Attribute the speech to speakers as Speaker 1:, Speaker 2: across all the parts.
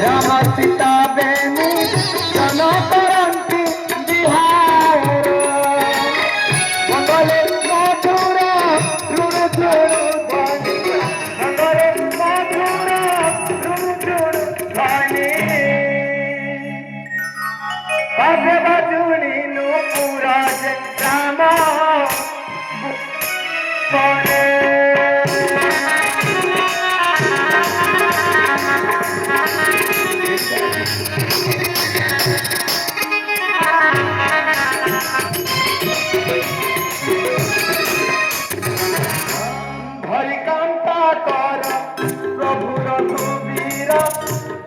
Speaker 1: राम सीता बेनी जन करंती बिहार मंगले मधुर ऋण झुण ध्वनि मंगले मधुर ऋण झुण ध्वनि बाजे बाजुनी नूपुरा राम बने हरिकांता कर प्रभु रघुवीर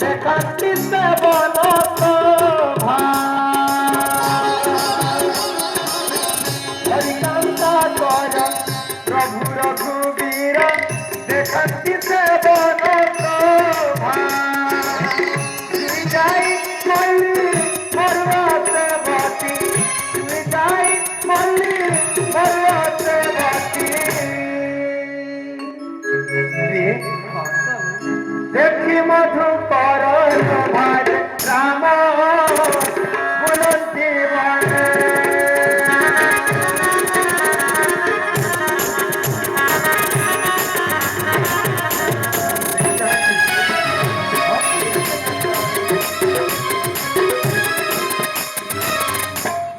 Speaker 1: देखती से बन हरिकांता कर प्रभु रघुवीर देखती से बन जाई मल्ली मरुआते बाती जाई मल्ली मरुआते बाती देखी मधुकर भाज राम बुलंदी बने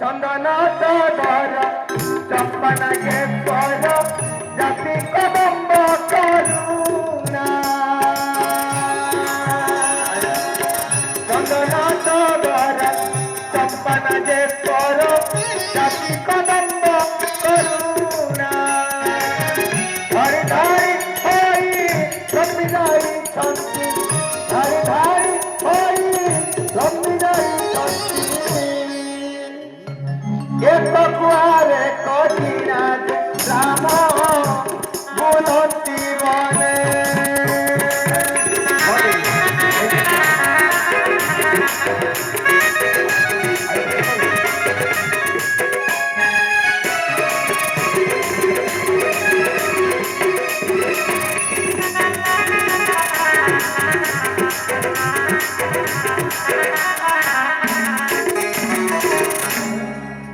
Speaker 1: चंदन सदर चंपन के स्वर जाति कदम्ब करुणा चंदन सदर चंपन के स्वर जाति कदम्ब करुणा धरि धरि होई जमीदारी छंती धरि धरि होई जमीदारी छंती एक कुआरे कठिना राम बुलंदी बने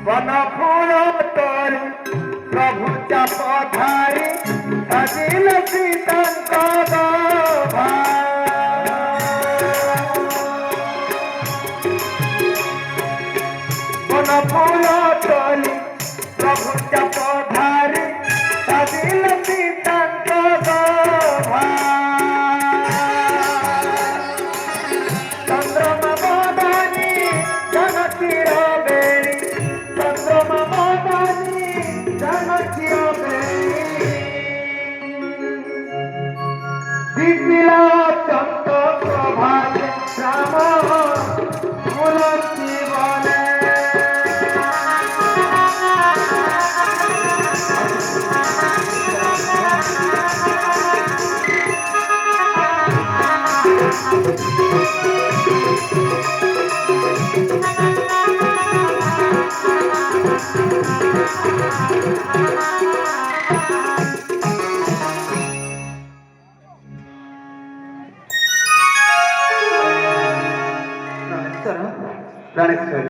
Speaker 1: वन फूल तोरी प्रभु चाप धारी सजिल सीतंक वन फूल तोरी प्रभु चाप धारी सजिल सीतंक चंद्रमा बदनी जनकीर बेणी चंद्रमा बदनी जनकीर बेणी दिपिला चंद प्रभात राम बुलंदी बने
Speaker 2: Ranesh